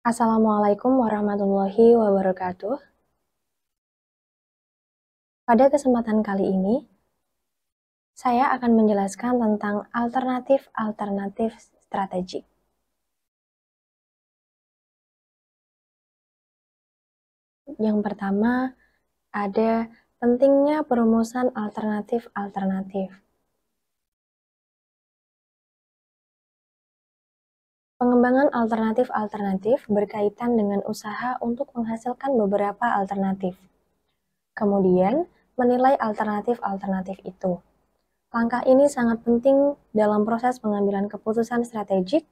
Assalamualaikum warahmatullahi wabarakatuh. Pada kesempatan kali ini, saya akan menjelaskan tentang alternatif-alternatif strategik. Yang pertama, ada pentingnya perumusan alternatif-alternatif. Pengembangan alternatif-alternatif berkaitan dengan usaha untuk menghasilkan beberapa alternatif. Kemudian, menilai alternatif-alternatif itu. Langkah ini sangat penting dalam proses pengambilan keputusan strategik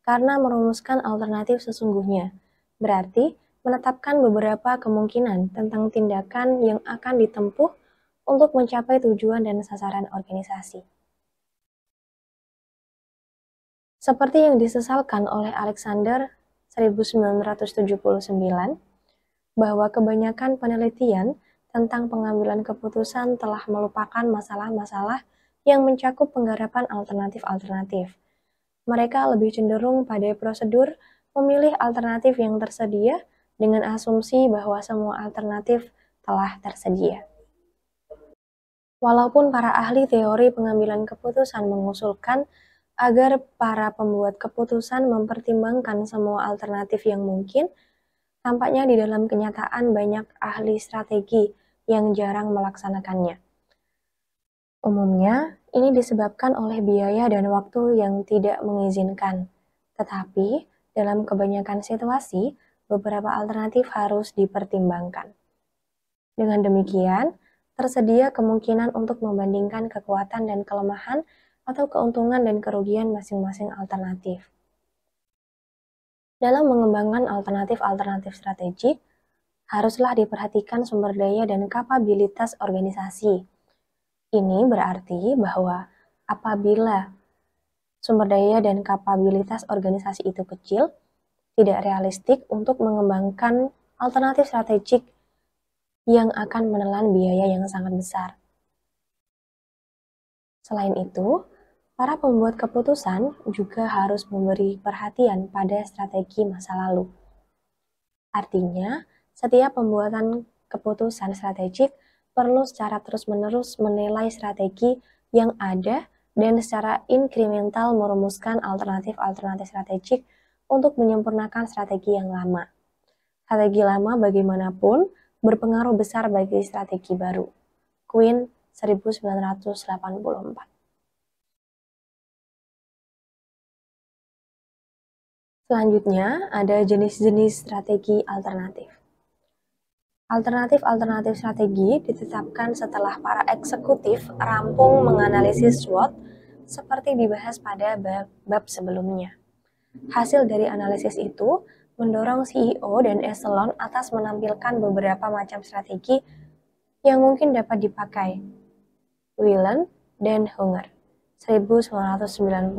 karena merumuskan alternatif sesungguhnya. Berarti, menetapkan beberapa kemungkinan tentang tindakan yang akan ditempuh untuk mencapai tujuan dan sasaran organisasi. Seperti yang disesalkan oleh Alexander 1979, bahwa kebanyakan penelitian tentang pengambilan keputusan telah melupakan masalah-masalah yang mencakup penggarapan alternatif-alternatif. Mereka lebih cenderung pada prosedur memilih alternatif yang tersedia dengan asumsi bahwa semua alternatif telah tersedia. Walaupun para ahli teori pengambilan keputusan mengusulkan agar para pembuat keputusan mempertimbangkan semua alternatif yang mungkin, tampaknya di dalam kenyataan banyak ahli strategi yang jarang melaksanakannya. Umumnya, ini disebabkan oleh biaya dan waktu yang tidak mengizinkan. Tetapi, dalam kebanyakan situasi, beberapa alternatif harus dipertimbangkan. Dengan demikian, tersedia kemungkinan untuk membandingkan kekuatan dan kelemahan atau keuntungan dan kerugian masing-masing alternatif. Dalam mengembangkan alternatif-alternatif strategik, haruslah diperhatikan sumber daya dan kapabilitas organisasi. Ini berarti bahwa apabila sumber daya dan kapabilitas organisasi itu kecil, tidak realistik untuk mengembangkan alternatif strategik yang akan menelan biaya yang sangat besar. Selain itu, para pembuat keputusan juga harus memberi perhatian pada strategi masa lalu. Artinya, setiap pembuatan keputusan strategik perlu secara terus-menerus menilai strategi yang ada dan secara inkremental merumuskan alternatif-alternatif strategik untuk menyempurnakan strategi yang lama. Strategi lama bagaimanapun berpengaruh besar bagi strategi baru. Quinn 1984. Selanjutnya, ada jenis-jenis strategi alternatif. Alternatif-alternatif strategi ditetapkan setelah para eksekutif rampung menganalisis SWOT seperti dibahas pada bab sebelumnya. Hasil dari analisis itu mendorong CEO dan eselon atas menampilkan beberapa macam strategi yang mungkin dapat dipakai. Whelan dan Hunger 1990,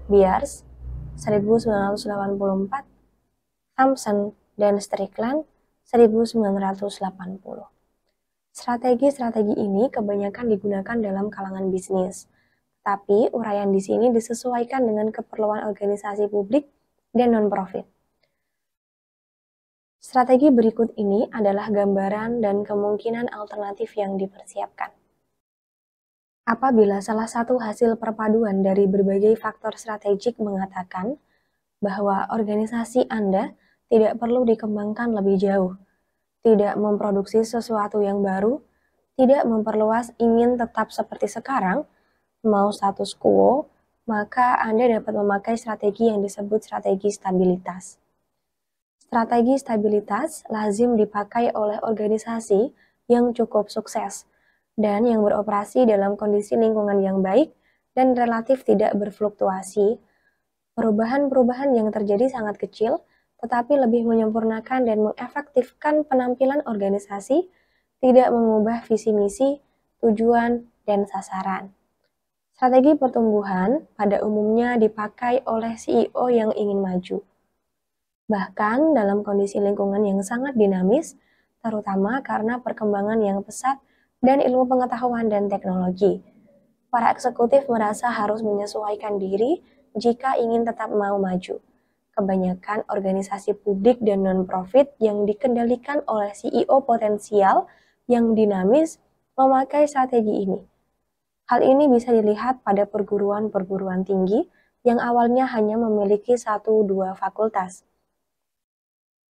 Beers 1984, Thompson dan Strickland 1980. Strategi-strategi ini kebanyakan digunakan dalam kalangan bisnis, tapi uraian di sini disesuaikan dengan keperluan organisasi publik dan non-profit. Strategi berikut ini adalah gambaran dan kemungkinan alternatif yang dipersiapkan. Apabila salah satu hasil perpaduan dari berbagai faktor strategik mengatakan bahwa organisasi Anda tidak perlu dikembangkan lebih jauh, tidak memproduksi sesuatu yang baru, tidak memperluas, ingin tetap seperti sekarang, mau status quo, maka Anda dapat memakai strategi yang disebut strategi stabilitas. Strategi stabilitas lazim dipakai oleh organisasi yang cukup sukses dan yang beroperasi dalam kondisi lingkungan yang baik dan relatif tidak berfluktuasi. Perubahan-perubahan yang terjadi sangat kecil, tetapi lebih menyempurnakan dan mengefektifkan penampilan organisasi, tidak mengubah visi misi, tujuan, dan sasaran. Strategi pertumbuhan pada umumnya dipakai oleh CEO yang ingin maju. Bahkan dalam kondisi lingkungan yang sangat dinamis, terutama karena perkembangan yang pesat dan ilmu pengetahuan dan teknologi. Para eksekutif merasa harus menyesuaikan diri jika ingin tetap mau maju. kebanyakan organisasi publik dan non-profit yang dikendalikan oleh CEO potensial yang dinamis memakai strategi ini. Hal ini bisa dilihat pada perguruan-perguruan tinggi yang awalnya hanya memiliki 1-2 fakultas,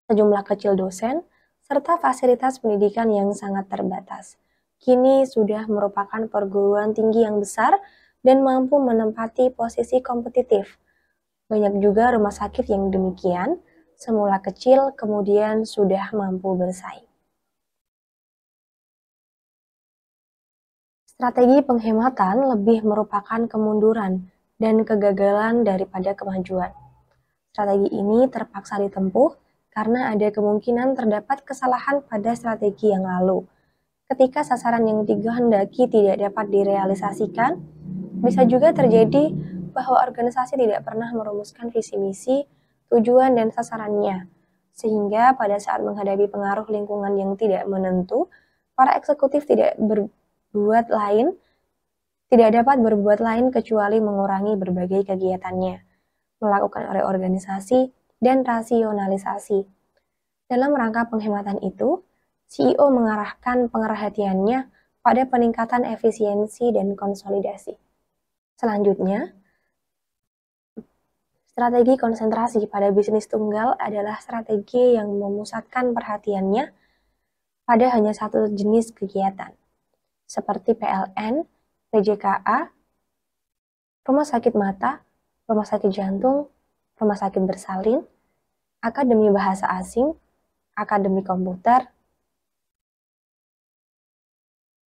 sejumlah kecil dosen, serta fasilitas pendidikan yang sangat terbatas. Kini sudah merupakan perguruan tinggi yang besar dan mampu menempati posisi kompetitif. Banyak juga rumah sakit yang demikian, semula kecil kemudian sudah mampu bersaing. Strategi penghematan lebih merupakan kemunduran dan kegagalan daripada kemajuan. Strategi ini terpaksa ditempuh karena ada kemungkinan terdapat kesalahan pada strategi yang lalu. Ketika sasaran yang dikehendaki tidak dapat direalisasikan, bisa juga terjadi bahwa organisasi tidak pernah merumuskan visi misi, tujuan, dan sasarannya, sehingga pada saat menghadapi pengaruh lingkungan yang tidak menentu, para eksekutif tidak dapat berbuat lain kecuali mengurangi berbagai kegiatannya, melakukan reorganisasi, dan rasionalisasi. Dalam rangka penghematan itu, CEO mengarahkan perhatiannya pada peningkatan efisiensi dan konsolidasi. Selanjutnya, strategi konsentrasi pada bisnis tunggal adalah strategi yang memusatkan perhatiannya pada hanya satu jenis kegiatan, seperti PLN, PJKA, rumah sakit mata, rumah sakit jantung, rumah sakit bersalin, akademi bahasa asing, akademi komputer,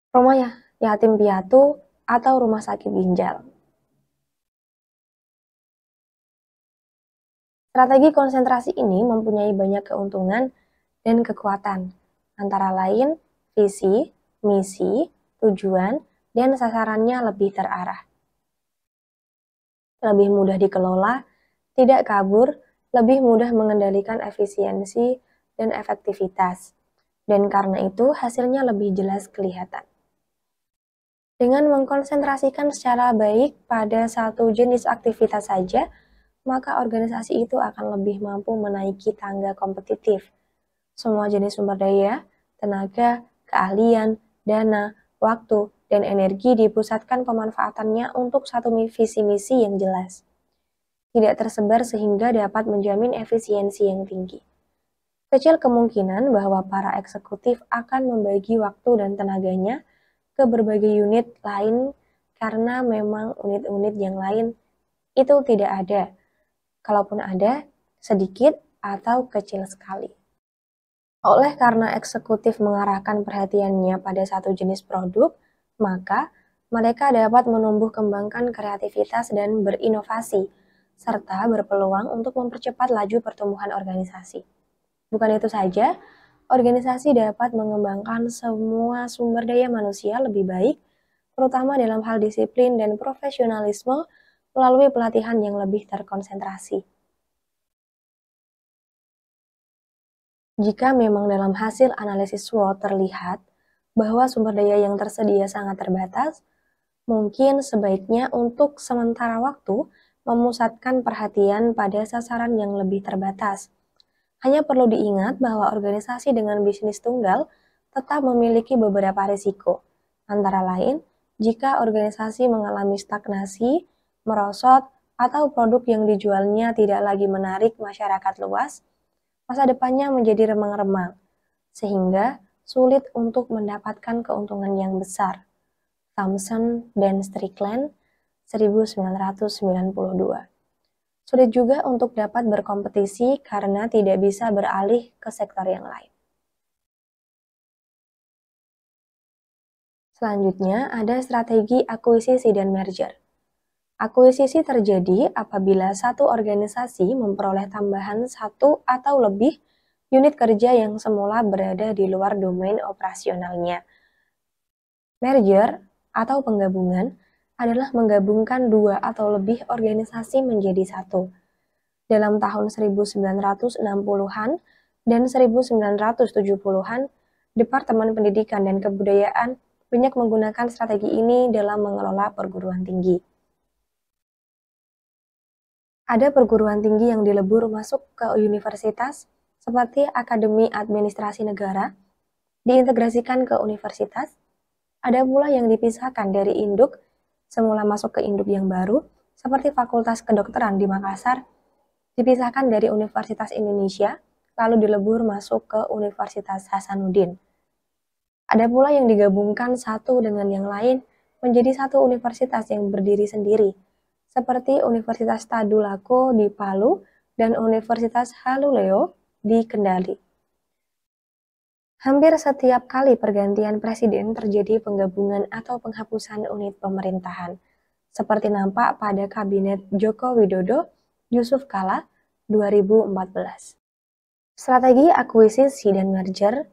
rumah yatim piatu, atau rumah sakit ginjal. Strategi konsentrasi ini mempunyai banyak keuntungan dan kekuatan, antara lain visi, misi, tujuan, dan sasarannya lebih terarah. Lebih mudah dikelola, tidak kabur, lebih mudah mengendalikan efisiensi dan efektivitas, dan karena itu hasilnya lebih jelas kelihatan. Dengan mengkonsentrasikan secara baik pada satu jenis aktivitas saja, maka organisasi itu akan lebih mampu menaiki tangga kompetitif. Semua jenis sumber daya, tenaga, keahlian, dana, waktu, dan energi dipusatkan pemanfaatannya untuk satu visi misi yang jelas. Tidak tersebar sehingga dapat menjamin efisiensi yang tinggi. Kecil kemungkinan bahwa para eksekutif akan membagi waktu dan tenaganya ke berbagai unit lain karena memang unit-unit yang lain itu tidak ada. Kalaupun ada, sedikit atau kecil sekali. Oleh karena eksekutif mengarahkan perhatiannya pada satu jenis produk, maka mereka dapat menumbuh kembangkan kreativitas dan berinovasi, serta berpeluang untuk mempercepat laju pertumbuhan organisasi. Bukan itu saja, organisasi dapat mengembangkan semua sumber daya manusia lebih baik, terutama dalam hal disiplin dan profesionalisme melalui pelatihan yang lebih terkonsentrasi. Jika memang dalam hasil analisis SWOT terlihat bahwa sumber daya yang tersedia sangat terbatas, mungkin sebaiknya untuk sementara waktu memusatkan perhatian pada sasaran yang lebih terbatas. Hanya perlu diingat bahwa organisasi dengan bisnis tunggal tetap memiliki beberapa risiko, antara lain jika organisasi mengalami stagnasi, merosot, atau produk yang dijualnya tidak lagi menarik masyarakat luas, masa depannya menjadi remang-remang, sehingga sulit untuk mendapatkan keuntungan yang besar. Thomson dan Strickland, 1992. Sulit juga untuk dapat berkompetisi karena tidak bisa beralih ke sektor yang lain. Selanjutnya ada strategi akuisisi dan merger. Akuisisi terjadi apabila satu organisasi memperoleh tambahan satu atau lebih unit kerja yang semula berada di luar domain operasionalnya. Merger atau penggabungan adalah menggabungkan dua atau lebih organisasi menjadi satu. Dalam tahun 1960-an dan 1970-an, Departemen Pendidikan dan Kebudayaan banyak menggunakan strategi ini dalam mengelola perguruan tinggi. Ada perguruan tinggi yang dilebur masuk ke universitas, seperti Akademi Administrasi Negara, diintegrasikan ke universitas. Ada pula yang dipisahkan dari induk, semula masuk ke induk yang baru, seperti Fakultas Kedokteran di Makassar, dipisahkan dari Universitas Indonesia, lalu dilebur masuk ke Universitas Hasanuddin. Ada pula yang digabungkan satu dengan yang lain menjadi satu universitas yang berdiri sendiri, seperti Universitas Tadulako di Palu dan Universitas Haluleo di Kendari. Hampir setiap kali pergantian presiden terjadi penggabungan atau penghapusan unit pemerintahan, seperti nampak pada Kabinet Joko Widodo Yusuf Kala 2014. Strategi akuisisi dan merger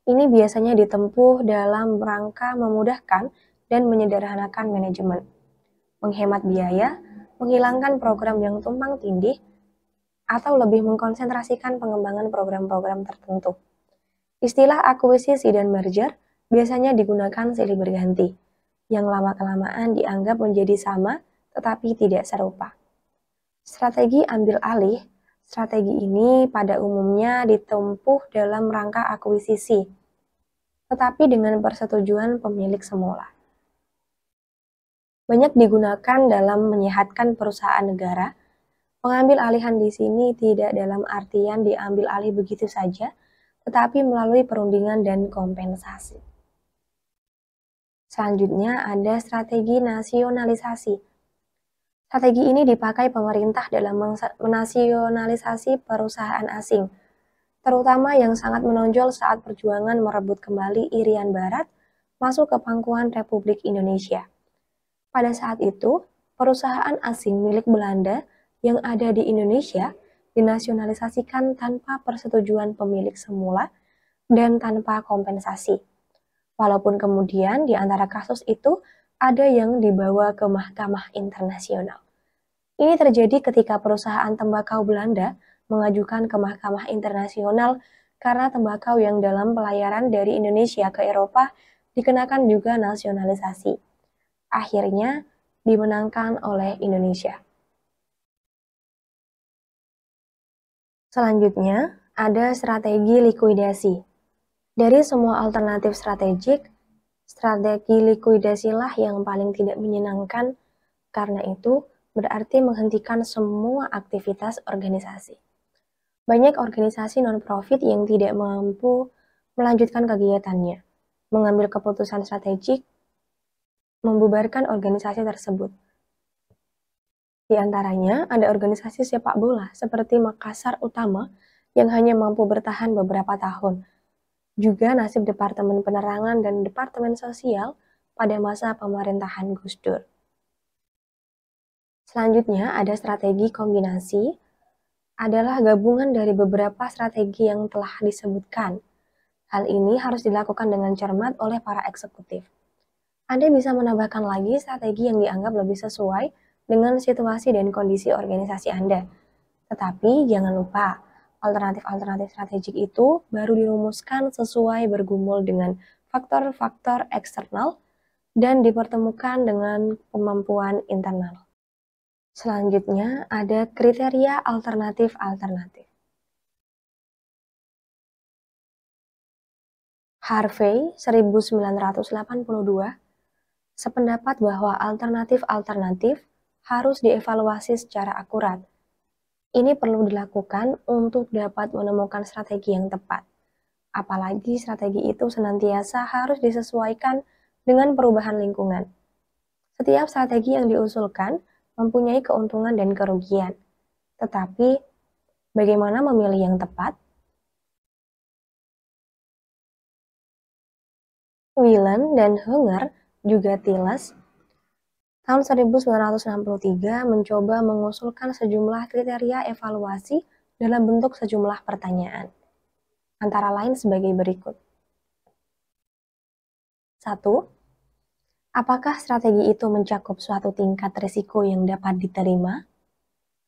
ini biasanya ditempuh dalam rangka memudahkan dan menyederhanakan manajemen, menghemat biaya, menghilangkan program yang tumpang tindih, atau lebih mengkonsentrasikan pengembangan program-program tertentu. Istilah akuisisi dan merger biasanya digunakan silih berganti, yang lama-kelamaan dianggap menjadi sama tetapi tidak serupa. Strategi ambil alih, strategi ini pada umumnya ditempuh dalam rangka akuisisi, tetapi dengan persetujuan pemilik semula. Banyak digunakan dalam menyehatkan perusahaan negara. Pengambil alihan di sini tidak dalam artian diambil alih begitu saja, tetapi melalui perundingan dan kompensasi. Selanjutnya ada strategi nasionalisasi. Strategi ini dipakai pemerintah dalam menasionalisasi perusahaan asing, terutama yang sangat menonjol saat perjuangan merebut kembali Irian Barat masuk ke pangkuan Republik Indonesia. Pada saat itu, perusahaan asing milik Belanda yang ada di Indonesia dinasionalisasikan tanpa persetujuan pemilik semula dan tanpa kompensasi. Walaupun kemudian di antara kasus itu ada yang dibawa ke mahkamah internasional. Ini terjadi ketika perusahaan tembakau Belanda mengajukan ke mahkamah internasional karena tembakau yang dalam pelayaran dari Indonesia ke Eropa dikenakan juga nasionalisasi. Akhirnya dimenangkan oleh Indonesia. Selanjutnya, ada strategi likuidasi. Dari semua alternatif strategik, strategi likuidasilah yang paling tidak menyenangkan, karena itu berarti menghentikan semua aktivitas organisasi. Banyak organisasi non-profit yang tidak mampu melanjutkan kegiatannya, mengambil keputusan strategik, membubarkan organisasi tersebut. Di antaranya ada organisasi sepak bola seperti Makassar Utama yang hanya mampu bertahan beberapa tahun. Juga nasib Departemen Penerangan dan Departemen Sosial pada masa pemerintahan Gus Dur. Selanjutnya ada strategi kombinasi, adalah gabungan dari beberapa strategi yang telah disebutkan. Hal ini harus dilakukan dengan cermat oleh para eksekutif. Anda bisa menambahkan lagi strategi yang dianggap lebih sesuai dengan situasi dan kondisi organisasi Anda. Tetapi jangan lupa, alternatif-alternatif strategik itu baru dirumuskan sesuai bergumul dengan faktor-faktor eksternal dan dipertemukan dengan kemampuan internal. Selanjutnya ada kriteria alternatif-alternatif. Harvey 1982 sependapat bahwa alternatif-alternatif harus dievaluasi secara akurat. Ini perlu dilakukan untuk dapat menemukan strategi yang tepat. Apalagi strategi itu senantiasa harus disesuaikan dengan perubahan lingkungan. Setiap strategi yang diusulkan mempunyai keuntungan dan kerugian. Tetapi, bagaimana memilih yang tepat? Whelan dan Hunger juga Tilles tahun 1963 mencoba mengusulkan sejumlah kriteria evaluasi dalam bentuk sejumlah pertanyaan, antara lain sebagai berikut. 1. Apakah strategi itu mencakup suatu tingkat risiko yang dapat diterima?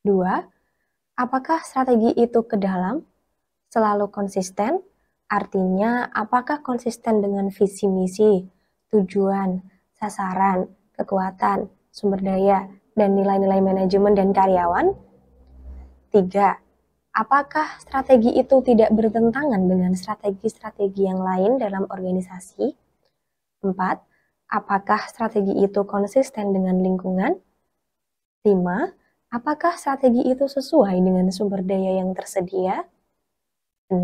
2. Apakah strategi itu ke dalam, selalu konsisten? Artinya, apakah konsisten dengan visi misi, tujuan, sasaran, kekuatan, sumber daya, dan nilai-nilai manajemen dan karyawan? 3. Apakah strategi itu tidak bertentangan dengan strategi-strategi yang lain dalam organisasi? 4. Apakah strategi itu konsisten dengan lingkungan? 5. Apakah strategi itu sesuai dengan sumber daya yang tersedia? 6.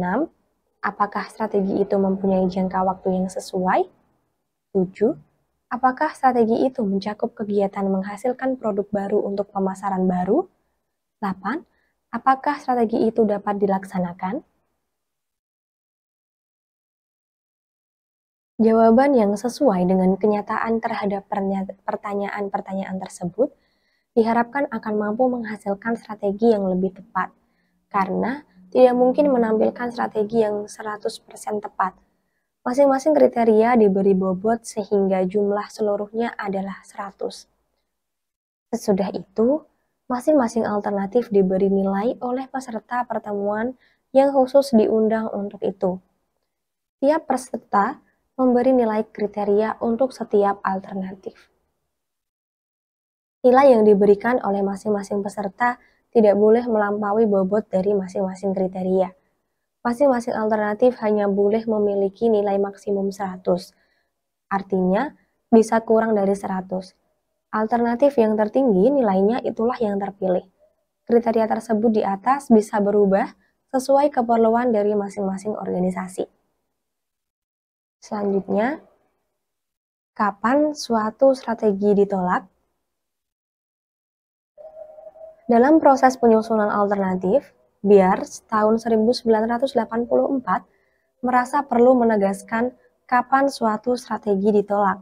Apakah strategi itu mempunyai jangka waktu yang sesuai? 7. Apakah strategi itu mencakup kegiatan menghasilkan produk baru untuk pemasaran baru? 8. Apakah strategi itu dapat dilaksanakan? Jawaban yang sesuai dengan kenyataan terhadap pertanyaan-pertanyaan tersebut diharapkan akan mampu menghasilkan strategi yang lebih tepat, karena tidak mungkin menampilkan strategi yang 100% tepat. Masing-masing kriteria diberi bobot sehingga jumlah seluruhnya adalah 100. Sesudah itu, masing-masing alternatif diberi nilai oleh peserta pertemuan yang khusus diundang untuk itu. Tiap peserta memberi nilai kriteria untuk setiap alternatif. Nilai yang diberikan oleh masing-masing peserta tidak boleh melampaui bobot dari masing-masing kriteria. Masing-masing alternatif hanya boleh memiliki nilai maksimum 100. Artinya, bisa kurang dari 100. Alternatif yang tertinggi nilainya itulah yang terpilih. Kriteria tersebut di atas bisa berubah sesuai keperluan dari masing-masing organisasi. Selanjutnya, kapan suatu strategi ditolak? Dalam proses penyusunan alternatif, Beer tahun 1984 merasa perlu menegaskan kapan suatu strategi ditolak.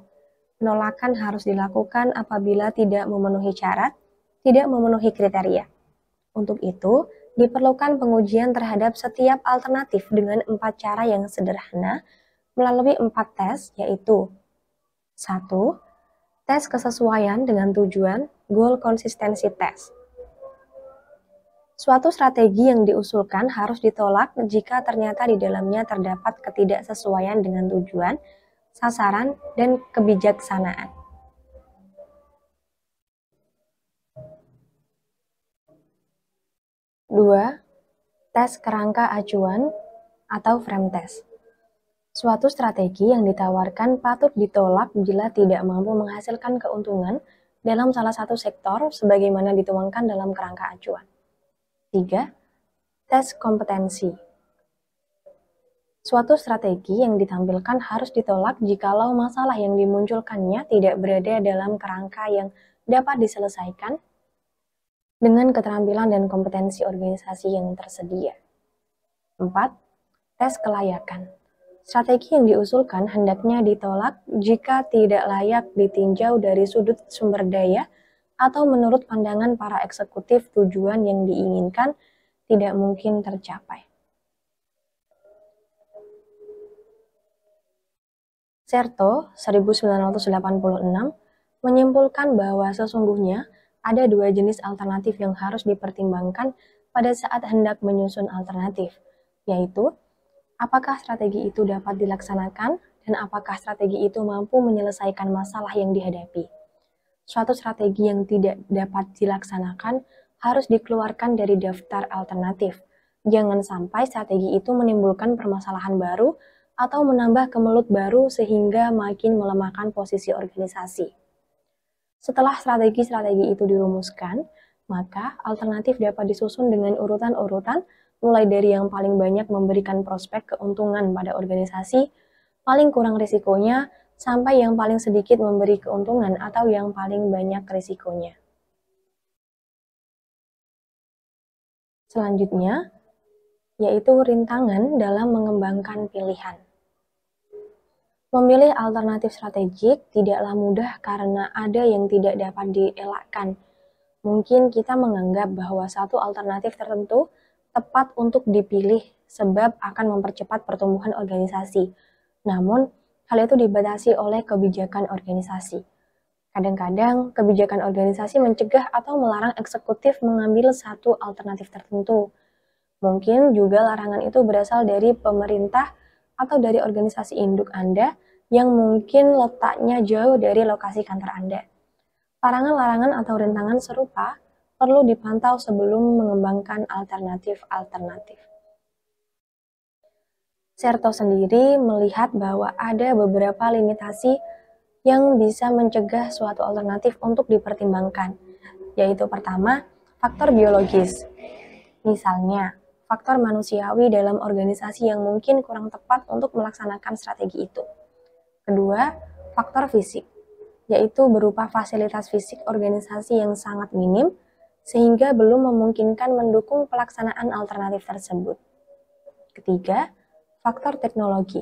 Penolakan harus dilakukan apabila tidak memenuhi syarat, tidak memenuhi kriteria. Untuk itu, diperlukan pengujian terhadap setiap alternatif dengan 4 cara yang sederhana melalui 4 tes, yaitu 1. Tes kesesuaian dengan tujuan, goal consistency test. Suatu strategi yang diusulkan harus ditolak jika ternyata di dalamnya terdapat ketidaksesuaian dengan tujuan, sasaran, dan kebijaksanaan. 2. Tes kerangka acuan atau frame test. Suatu strategi yang ditawarkan patut ditolak bila tidak mampu menghasilkan keuntungan dalam salah satu sektor sebagaimana dituangkan dalam kerangka acuan. 3. Tes kompetensi. Suatu strategi yang ditampilkan harus ditolak jikalau masalah yang dimunculkannya tidak berada dalam kerangka yang dapat diselesaikan dengan keterampilan dan kompetensi organisasi yang tersedia. 4. Tes kelayakan. Strategi yang diusulkan hendaknya ditolak jika tidak layak ditinjau dari sudut sumber daya atau menurut pandangan para eksekutif tujuan yang diinginkan tidak mungkin tercapai. Serto 1986 menyimpulkan bahwa sesungguhnya ada 2 jenis alternatif yang harus dipertimbangkan pada saat hendak menyusun alternatif, yaitu apakah strategi itu dapat dilaksanakan dan apakah strategi itu mampu menyelesaikan masalah yang dihadapi. Suatu strategi yang tidak dapat dilaksanakan harus dikeluarkan dari daftar alternatif. Jangan sampai strategi itu menimbulkan permasalahan baru atau menambah kemelut baru sehingga makin melemahkan posisi organisasi. Setelah strategi-strategi itu dirumuskan, maka alternatif dapat disusun dengan urutan-urutan mulai dari yang paling banyak memberikan prospek keuntungan pada organisasi, paling kurang risikonya, sampai yang paling sedikit memberi keuntungan atau yang paling banyak risikonya. Selanjutnya, yaitu rintangan dalam mengembangkan pilihan. Memilih alternatif strategik tidaklah mudah karena ada yang tidak dapat dielakkan. Mungkin kita menganggap bahwa satu alternatif tertentu tepat untuk dipilih sebab akan mempercepat pertumbuhan organisasi. Namun, hal itu dibatasi oleh kebijakan organisasi. Kadang-kadang, kebijakan organisasi mencegah atau melarang eksekutif mengambil satu alternatif tertentu. Mungkin juga larangan itu berasal dari pemerintah atau dari organisasi induk Anda yang mungkin letaknya jauh dari lokasi kantor Anda. Larangan-larangan atau rintangan serupa perlu dipantau sebelum mengembangkan alternatif-alternatif. Serto sendiri melihat bahwa ada beberapa limitasi yang bisa mencegah suatu alternatif untuk dipertimbangkan, yaitu pertama, faktor biologis. Misalnya, faktor manusiawi dalam organisasi yang mungkin kurang tepat untuk melaksanakan strategi itu. Kedua, faktor fisik, yaitu berupa fasilitas fisik organisasi yang sangat minim, sehingga belum memungkinkan mendukung pelaksanaan alternatif tersebut. Ketiga, faktor teknologi,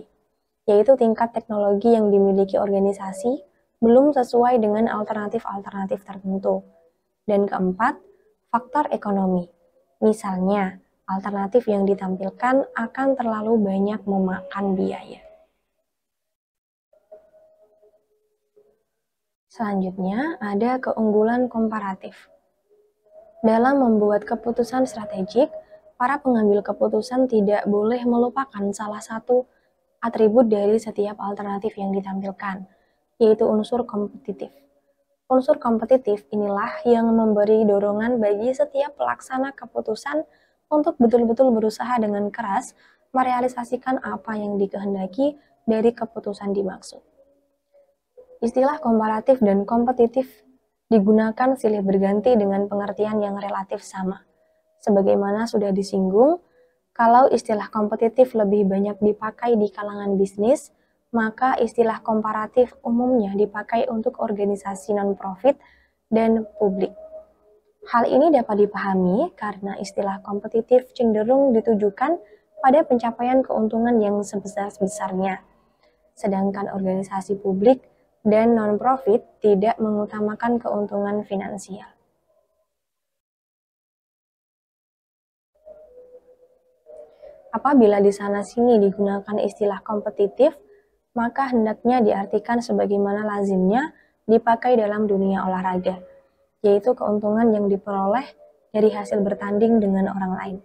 yaitu tingkat teknologi yang dimiliki organisasi belum sesuai dengan alternatif-alternatif tertentu. Dan keempat, faktor ekonomi. Misalnya, alternatif yang ditampilkan akan terlalu banyak memakan biaya. Selanjutnya, ada keunggulan komparatif. Dalam membuat keputusan strategik, para pengambil keputusan tidak boleh melupakan salah satu atribut dari setiap alternatif yang ditampilkan, yaitu unsur kompetitif. Unsur kompetitif inilah yang memberi dorongan bagi setiap pelaksana keputusan untuk betul-betul berusaha dengan keras merealisasikan apa yang dikehendaki dari keputusan dimaksud. Istilah komparatif dan kompetitif digunakan silih berganti dengan pengertian yang relatif sama. Sebagaimana sudah disinggung, kalau istilah kompetitif lebih banyak dipakai di kalangan bisnis, maka istilah komparatif umumnya dipakai untuk organisasi non-profit dan publik. Hal ini dapat dipahami karena istilah kompetitif cenderung ditujukan pada pencapaian keuntungan yang sebesar-besarnya, sedangkan organisasi publik dan non-profit tidak mengutamakan keuntungan finansial. Apabila di sana-sini digunakan istilah kompetitif, maka hendaknya diartikan sebagaimana lazimnya dipakai dalam dunia olahraga, yaitu keuntungan yang diperoleh dari hasil bertanding dengan orang lain.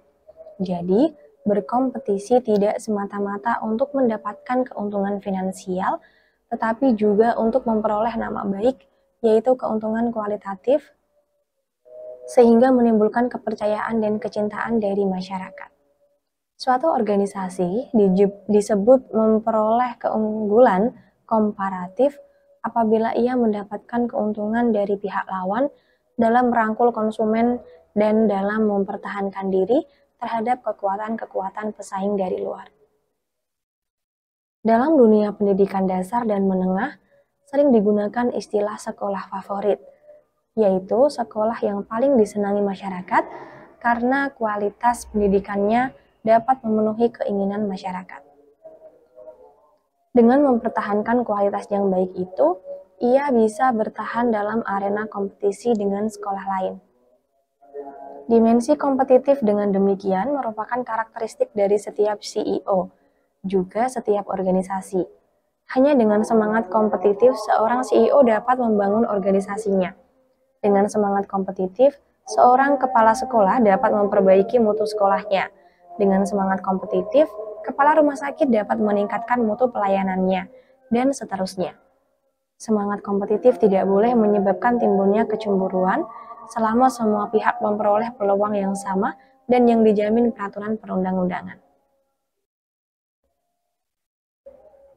Jadi, berkompetisi tidak semata-mata untuk mendapatkan keuntungan finansial, tetapi juga untuk memperoleh nama baik, yaitu keuntungan kualitatif, sehingga menimbulkan kepercayaan dan kecintaan dari masyarakat. Suatu organisasi disebut memperoleh keunggulan komparatif apabila ia mendapatkan keuntungan dari pihak lawan dalam merangkul konsumen dan dalam mempertahankan diri terhadap kekuatan-kekuatan pesaing dari luar. Dalam dunia pendidikan dasar dan menengah, sering digunakan istilah sekolah favorit, yaitu sekolah yang paling disenangi masyarakat karena kualitas pendidikannya dapat memenuhi keinginan masyarakat. Dengan mempertahankan kualitas yang baik itu, ia bisa bertahan dalam arena kompetisi dengan sekolah lain. Dimensi kompetitif dengan demikian merupakan karakteristik dari setiap CEO, juga setiap organisasi. Hanya dengan semangat kompetitif, seorang CEO dapat membangun organisasinya. Dengan semangat kompetitif, seorang kepala sekolah dapat memperbaiki mutu sekolahnya. Dengan semangat kompetitif, kepala rumah sakit dapat meningkatkan mutu pelayanannya, dan seterusnya. Semangat kompetitif tidak boleh menyebabkan timbulnya kecemburuan selama semua pihak memperoleh peluang yang sama dan yang dijamin peraturan perundang-undangan.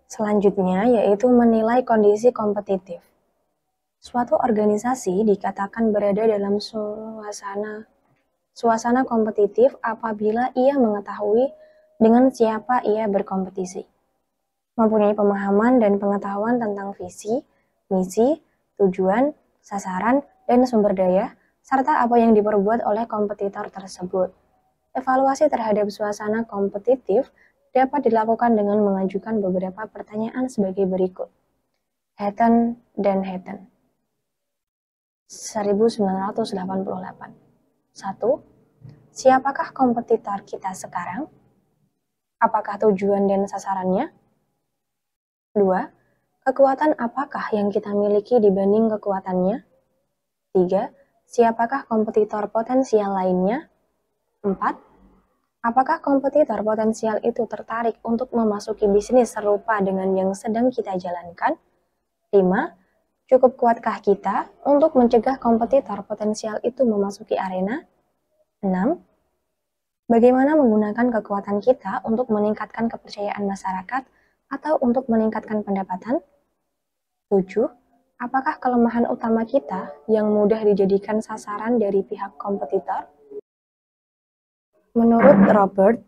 Selanjutnya yaitu menilai kondisi kompetitif. Suatu organisasi dikatakan berada dalam suasana kompetitif apabila ia mengetahui dengan siapa ia berkompetisi, mempunyai pemahaman dan pengetahuan tentang visi, misi, tujuan, sasaran, dan sumber daya, serta apa yang diperbuat oleh kompetitor tersebut. Evaluasi terhadap suasana kompetitif dapat dilakukan dengan mengajukan beberapa pertanyaan sebagai berikut. Hatton dan Hatton 1988. 1. Siapakah kompetitor kita sekarang? Apakah tujuan dan sasarannya? 2. Kekuatan apakah yang kita miliki dibanding kekuatannya? 3. Siapakah kompetitor potensial lainnya? 4. Apakah kompetitor potensial itu tertarik untuk memasuki bisnis serupa dengan yang sedang kita jalankan? 5. Cukup kuatkah kita untuk mencegah kompetitor potensial itu memasuki arena? 6. Bagaimana menggunakan kekuatan kita untuk meningkatkan kepercayaan masyarakat atau untuk meningkatkan pendapatan? 7. Apakah kelemahan utama kita yang mudah dijadikan sasaran dari pihak kompetitor? Menurut Robert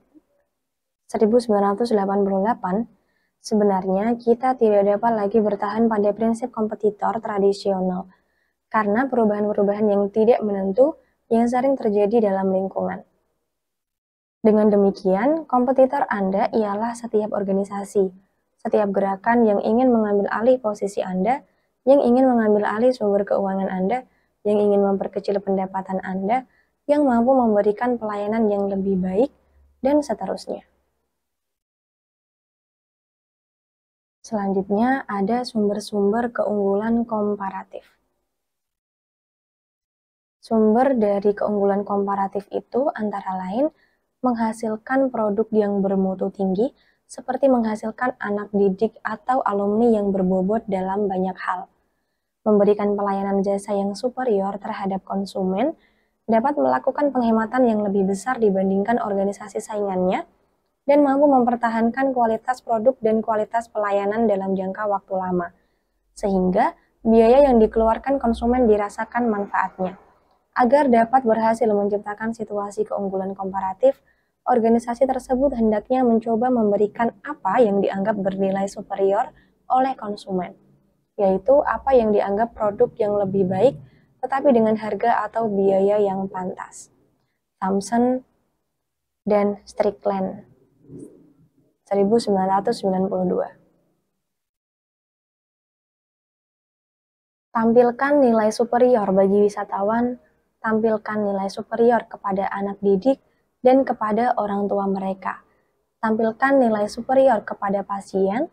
1988, sebenarnya kita tidak dapat lagi bertahan pada prinsip kompetitor tradisional karena perubahan-perubahan yang tidak menentu yang sering terjadi dalam lingkungan. Dengan demikian, kompetitor Anda ialah setiap organisasi, setiap gerakan yang ingin mengambil alih posisi Anda, yang ingin mengambil alih sumber keuangan Anda, yang ingin memperkecil pendapatan Anda, yang mampu memberikan pelayanan yang lebih baik, dan seterusnya. Selanjutnya ada sumber-sumber keunggulan komparatif. Sumber dari keunggulan komparatif itu antara lain menghasilkan produk yang bermutu tinggi, seperti menghasilkan anak didik atau alumni yang berbobot dalam banyak hal. Memberikan pelayanan jasa yang superior terhadap konsumen, dapat melakukan penghematan yang lebih besar dibandingkan organisasi saingannya, dan mampu mempertahankan kualitas produk dan kualitas pelayanan dalam jangka waktu lama, sehingga biaya yang dikeluarkan konsumen dirasakan manfaatnya. Agar dapat berhasil menciptakan situasi keunggulan komparatif, organisasi tersebut hendaknya mencoba memberikan apa yang dianggap bernilai superior oleh konsumen, yaitu apa yang dianggap produk yang lebih baik tetapi dengan harga atau biaya yang pantas. Thomson dan Strickland 1992. Tampilkan nilai superior bagi wisatawan, tampilkan nilai superior kepada anak didik dan kepada orang tua mereka. Tampilkan nilai superior kepada pasien,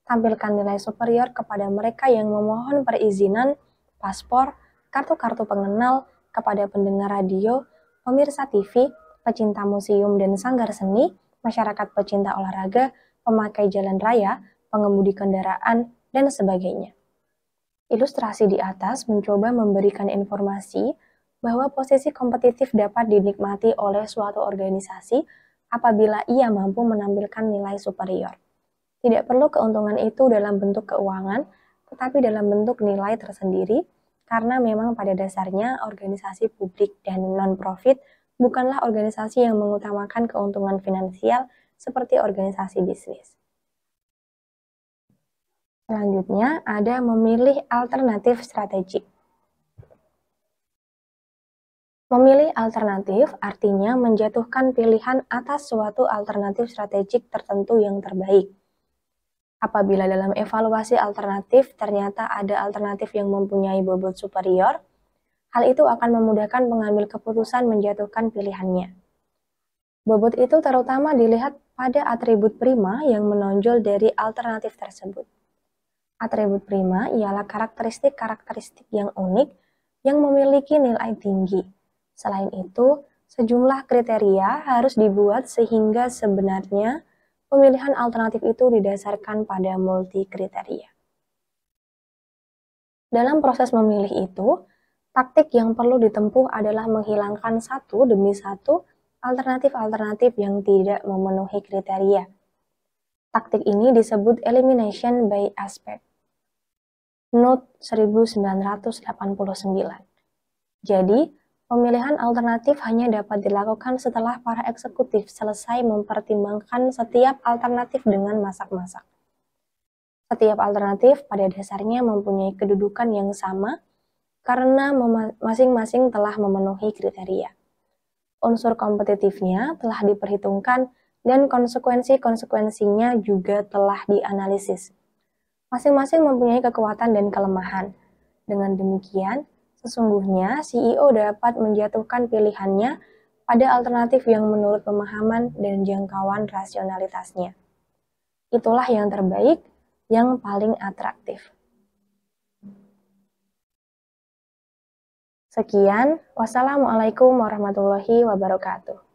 tampilkan nilai superior kepada mereka yang memohon perizinan, paspor, kartu-kartu pengenal, kepada pendengar radio, pemirsa TV, pecinta museum dan sanggar seni, masyarakat pecinta olahraga, pemakai jalan raya, pengemudi kendaraan, dan sebagainya. Ilustrasi di atas mencoba memberikan informasi bahwa posisi kompetitif dapat dinikmati oleh suatu organisasi apabila ia mampu menampilkan nilai superior. Tidak perlu keuntungan itu dalam bentuk keuangan, tetapi dalam bentuk nilai tersendiri, karena memang pada dasarnya organisasi publik dan non-profit bukanlah organisasi yang mengutamakan keuntungan finansial seperti organisasi bisnis. Selanjutnya ada memilih alternatif strategik. Memilih alternatif artinya menjatuhkan pilihan atas suatu alternatif strategik tertentu yang terbaik. Apabila dalam evaluasi alternatif ternyata ada alternatif yang mempunyai bobot superior, hal itu akan memudahkan pengambil keputusan menjatuhkan pilihannya. Bobot itu terutama dilihat pada atribut prima yang menonjol dari alternatif tersebut. Atribut prima ialah karakteristik-karakteristik yang unik yang memiliki nilai tinggi. Selain itu, sejumlah kriteria harus dibuat sehingga sebenarnya pemilihan alternatif itu didasarkan pada multi kriteria. Dalam proses memilih itu, taktik yang perlu ditempuh adalah menghilangkan satu demi satu alternatif-alternatif yang tidak memenuhi kriteria. Taktik ini disebut elimination by aspect. Note 1989. Jadi, pemilihan alternatif hanya dapat dilakukan setelah para eksekutif selesai mempertimbangkan setiap alternatif dengan masak-masak. Setiap alternatif pada dasarnya mempunyai kedudukan yang sama karena masing-masing telah memenuhi kriteria. Unsur kompetitifnya telah diperhitungkan dan konsekuensi-konsekuensinya juga telah dianalisis. Masing-masing mempunyai kekuatan dan kelemahan. Dengan demikian, sesungguhnya CEO dapat menjatuhkan pilihannya pada alternatif yang menurut pemahaman dan jangkauan rasionalitasnya. Itulah yang terbaik, yang paling atraktif. Sekian, wassalamualaikum warahmatullahi wabarakatuh.